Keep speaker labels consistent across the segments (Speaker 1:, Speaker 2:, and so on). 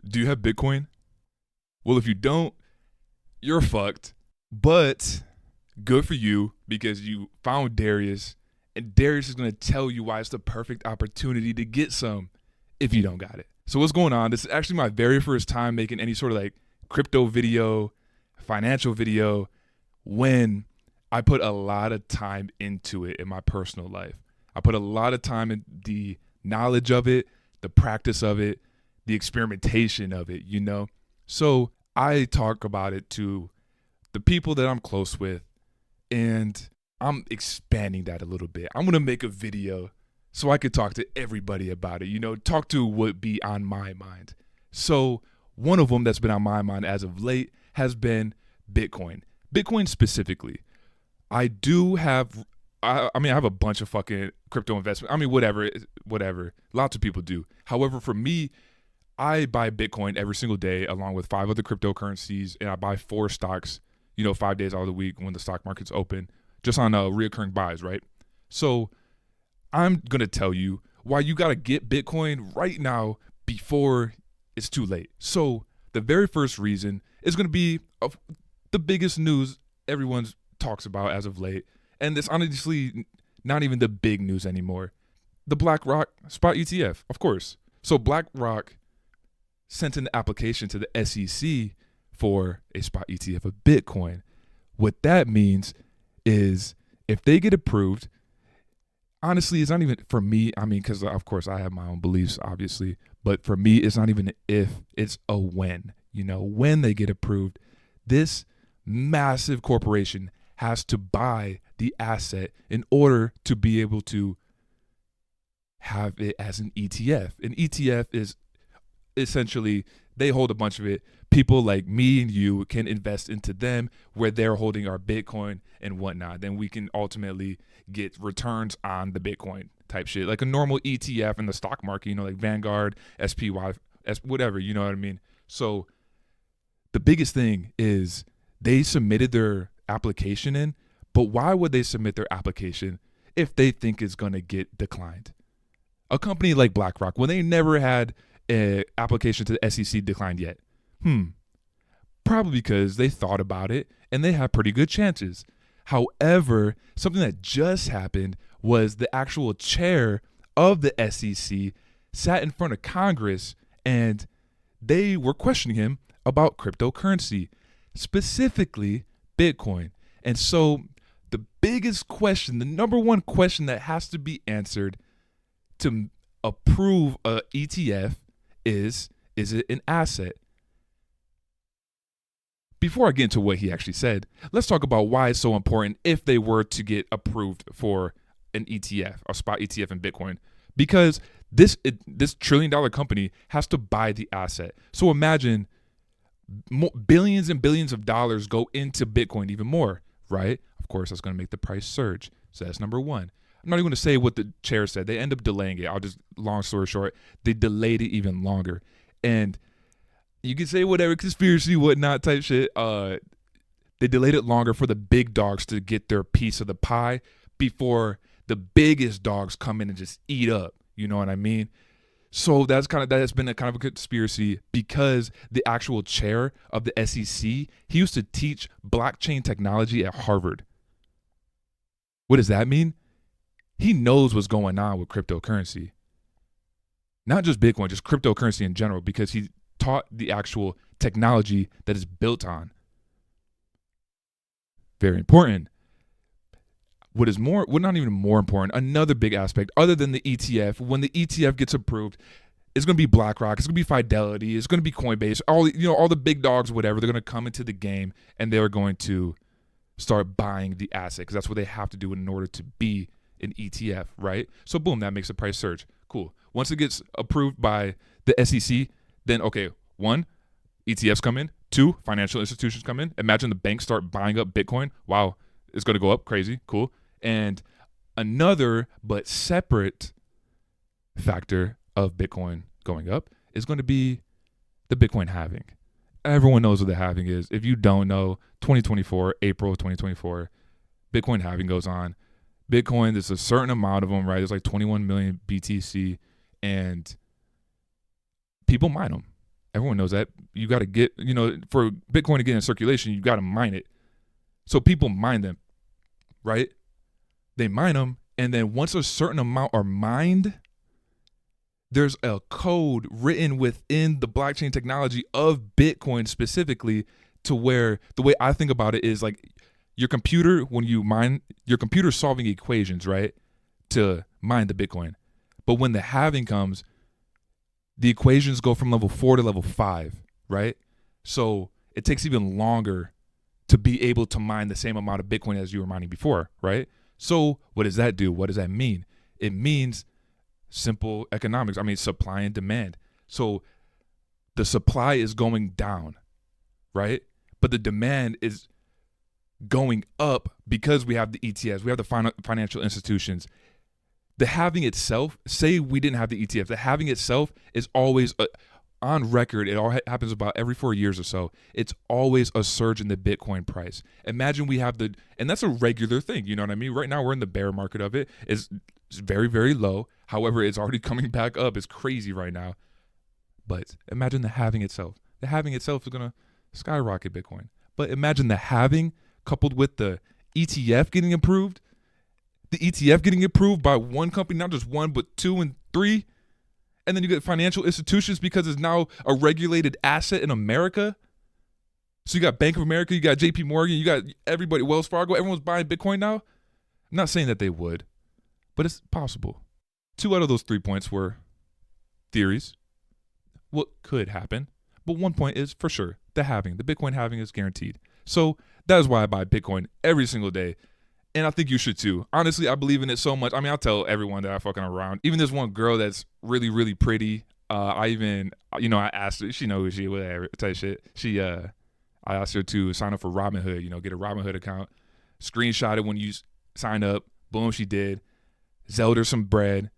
Speaker 1: Do you have Bitcoin? Well, if you don't, you're fucked. But good for you because you found Darius, and Darius is going to tell you why it's the perfect opportunity to get some if you don't got it. So, what's going on? This is actually my very first time making any sort of like crypto video, financial video, when I put a lot of time into it in my personal life. I put a lot of time in the knowledge of it, the practice of it, the experimentation of it, you know? So I talk about it to the people that I'm close with, and I'm expanding that a little bit. I'm going to make a video so I could talk to everybody about it, you know, talk to what would be on my mind. So one of them that's been on my mind as of late has been Bitcoin. Bitcoin specifically. I do have, I have a bunch of fucking crypto investment. I mean, whatever. Lots of people do. However, for me, I buy Bitcoin every single day along with 5 other cryptocurrencies, and I buy 4 stocks, 5 days out of the week when the stock market's open, just on reoccurring buys, right? So I'm going to tell you why you got to get Bitcoin right now before it's too late. So the very first reason is going to be the biggest news everyone's talks about as of late, and it's honestly not even the big news anymore. The BlackRock spot ETF, of course. So BlackRock sent an application to the SEC for a spot ETF of Bitcoin. What that means is if they get approved, honestly, it's not even for me. I mean, because of course I have my own beliefs, obviously, but for me, it's not even an if, it's a when. When they get approved, this massive corporation has to buy the asset in order to be able to have it as an ETF. An ETF is essentially, they hold a bunch of it. People like me and you can invest into them where they're holding our Bitcoin and whatnot. Then we can ultimately get returns on the Bitcoin type shit, like a normal ETF in the stock market, like Vanguard, SPY, whatever, you know what I mean? So the biggest thing is they submitted their application in, but why would they submit their application if they think it's going to get declined? A company like BlackRock, when they never had an application to the SEC declined yet. Probably because they thought about it and they had pretty good chances. However, something that just happened was the actual chair of the SEC sat in front of Congress and they were questioning him about cryptocurrency, specifically Bitcoin. And so the biggest question, the number one question that has to be answered to approve a ETF is it an asset? Before I get into what he actually said, let's talk about why it's so important if they were to get approved for an ETF, a spot ETF in Bitcoin. Because this $1 trillion company has to buy the asset. So imagine billions and billions of dollars go into Bitcoin, even more, right? Of course, that's going to make the price surge. So that's number one. I'm not even going to say what the chair said. They end up delaying it. Long story short, they delayed it even longer. And you can say whatever, conspiracy, whatnot type shit. They delayed it longer for the big dogs to get their piece of the pie before the biggest dogs come in and just eat up. You know what I mean? So that has been a kind of a conspiracy because the actual chair of the SEC, he used to teach blockchain technology at Harvard. What does that mean? He knows what's going on with cryptocurrency. Not just Bitcoin, just cryptocurrency in general, because he taught the actual technology that is built on. Very important. What not even more important, another big aspect other than the ETF, when the ETF gets approved, it's going to be BlackRock, it's going to be Fidelity, it's going to be Coinbase, all the big dogs, whatever, they're going to come into the game and they're going to start buying the asset because that's what they have to do in order to be an ETF, right? So boom, that makes the price surge. Cool. Once it gets approved by the SEC, then okay, 1, ETFs come in, 2, financial institutions come in. Imagine the banks start buying up Bitcoin. Wow, it's going to go up crazy. Cool. And another but separate factor of Bitcoin going up is going to be the Bitcoin halving. Everyone knows what the halving is. If you don't know, April 2024, Bitcoin halving goes on. Bitcoin, there's a certain amount of them, right? There's like 21 million BTC, and people mine them. Everyone knows that. You got to get, for Bitcoin to get in circulation, you got to mine it. So people mine them, right? They mine them, and then once a certain amount are mined, there's a code written within the blockchain technology of Bitcoin specifically, to where the way I think about it is like your computer, when you mine, your computer's solving equations, right, to mine the Bitcoin. But when the halving comes, the equations go from level 4 to level 5, right? So it takes even longer to be able to mine the same amount of Bitcoin as you were mining before, right? So what does that do? What does that mean? It means simple economics. I mean, supply and demand. So the supply is going down, right? But the demand is going up because we have the ETFs, we have the financial institutions. The halving itself, say we didn't have the ETF, the halving itself is always on record. It all happens about every 4 years or so. It's always a surge in the Bitcoin price. Imagine we have and that's a regular thing. You know what I mean? Right now we're in the bear market of it. It's very, very low. However, it's already coming back up. It's crazy right now. But imagine the halving itself. The halving itself is going to skyrocket Bitcoin. But imagine the halving coupled with the ETF getting approved. The ETF getting approved by one company, not just one, but 2 and 3. And then you get financial institutions because it's now a regulated asset in America. So you got Bank of America, you got JP Morgan, you got everybody, Wells Fargo, everyone's buying Bitcoin now. I'm not saying that they would, but it's possible. 2 out of those 3 points were theories, what could happen. But 1 point is for sure, the Bitcoin halving is guaranteed. So that is why I buy Bitcoin every single day. And I think you should too. Honestly, I believe in it so much. I mean, I'll tell everyone that I fucking around. Even this one girl that's really, really pretty. I asked her, she knows who she, whatever, type shit. I asked her to sign up for Robinhood, get a Robinhood account. Screenshot it when you sign up. Boom, she did. Zelled her some bread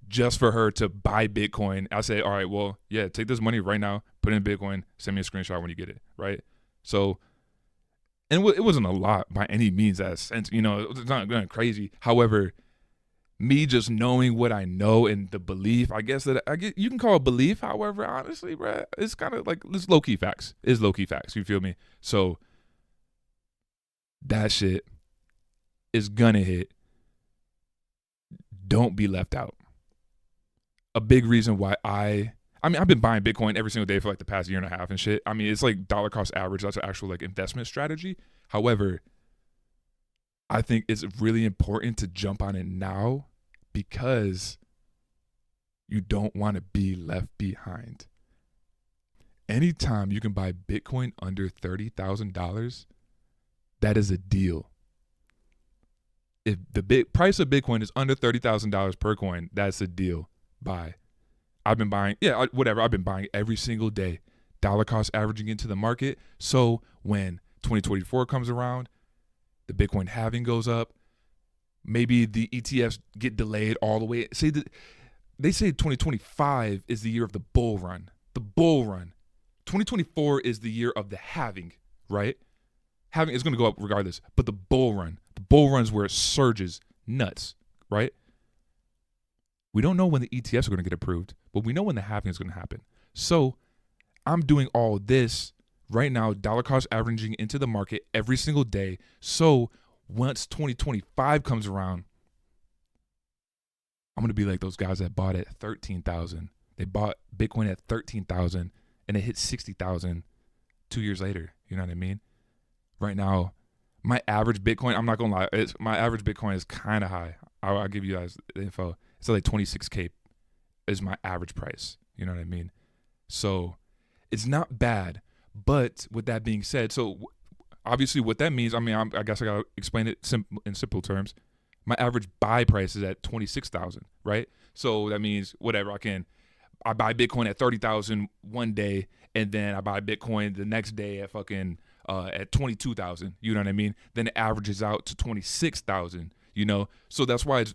Speaker 1: just for her to buy Bitcoin. I said, all right, well, yeah, take this money right now, put it in Bitcoin, send me a screenshot when you get it, right? So, and it wasn't a lot by any means, it's not going crazy. However, me just knowing what I know and the belief, I guess that you can call it belief. However, honestly, bro, it's kind of like it's low key facts. It's low key facts. You feel me? So that shit is gonna hit. Don't be left out. A big reason why I've been buying Bitcoin every single day for like the past year and a half and shit. I mean, it's like dollar cost average. That's an actual like investment strategy. However, I think it's really important to jump on it now because you don't want to be left behind. Anytime you can buy Bitcoin under $30,000, that is a deal. If the price of Bitcoin is under $30,000 per coin, that's a deal. Buy. I've been buying, I've been buying every single day, dollar cost averaging into the market. So when 2024 comes around, the Bitcoin halving goes up. Maybe the ETFs get delayed all the way. They say 2025 is the year of the bull run. The bull run. 2024 is the year of the halving, right? Halving is going to go up regardless. But the bull run is where it surges nuts, right? We don't know when the ETFs are going to get approved, but we know when the halving is going to happen. So I'm doing all this right now, dollar cost averaging into the market every single day. So once 2025 comes around, I'm going to be like those guys that bought it at 13,000. They bought Bitcoin at 13,000 and it hit 60,000 2 years later. You know what I mean? Right now, my average Bitcoin, I'm not going to lie, my average Bitcoin is kind of high. I'll give you guys the info. It's like 26K is my average price. You know what I mean? So it's not bad. But with that being said, so obviously what that means, I guess I got to explain it in simple terms. My average buy price is at 26,000, right? So that means whatever I buy Bitcoin at 30,000 one day, and then I buy Bitcoin the next day at at 22,000. You know what I mean? Then it averages out to 26,000. So that's why it's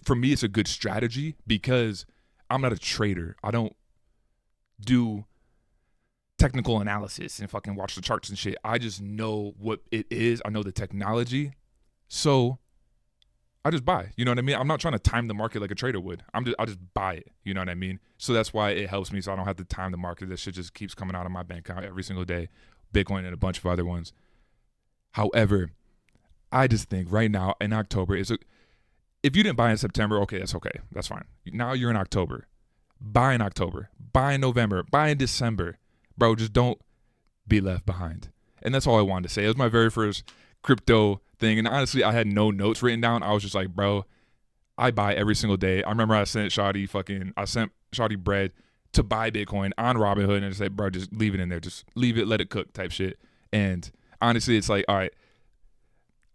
Speaker 1: for me it's a good strategy because I'm not a trader. I don't do technical analysis and fucking watch the charts and shit. I just know what it is. I know the technology. So I just buy. You know what I mean? I'm not trying to time the market like a trader would. I'll just buy it. You know what I mean? So that's why it helps me. So I don't have to time the market. This shit just keeps coming out of my bank account every single day. Bitcoin and a bunch of other ones. However, I just think right now in October if you didn't buy in September, okay, that's okay. That's fine. Now you're in October. Buy in October. Buy in November. Buy in December. Bro, just don't be left behind. And that's all I wanted to say. It was my very first crypto thing. And honestly, I had no notes written down. I was just like, bro, I buy every single day. I remember I sent Shawty bread to buy Bitcoin on Robinhood, and I said, bro, just leave it in there. Just leave it, let it cook type shit. And honestly, it's like, all right,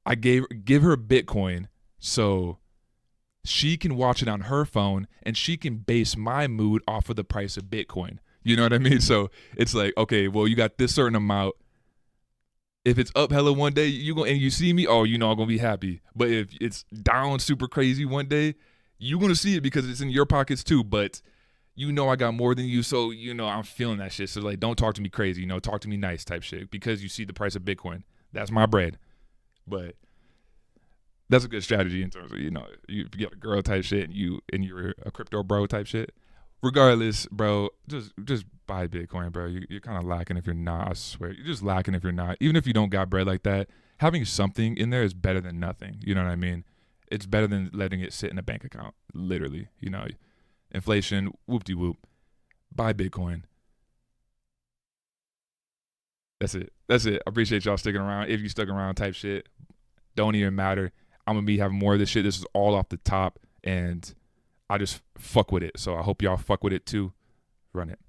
Speaker 1: I give her Bitcoin so she can watch it on her phone and she can base my mood off of the price of Bitcoin. You know what I mean? So it's like, okay, well, you got this certain amount. If it's up hella one day, and you see me, oh, you know I'm gonna be happy. But if it's down super crazy one day, you're gonna see it because it's in your pockets too. But you know I got more than you, so you know I'm feeling that shit. So like, don't talk to me crazy, talk to me nice type shit because you see the price of Bitcoin. That's my bread. But that's a good strategy in terms of you get a girl type shit and you're a crypto bro type shit. Regardless, bro, just buy Bitcoin, bro. You're kind of lacking if you're not. I swear, you're just lacking if you're not. Even if you don't got bread like that, having something in there is better than nothing. You know what I mean? It's better than letting it sit in a bank account. Literally, inflation, whoop de whoop. Buy Bitcoin. That's it. I appreciate y'all sticking around. If you stuck around, type shit, don't even matter. I'm gonna be having more of this shit. This is all off the top, and I just fuck with it. So I hope y'all fuck with it too. Run it.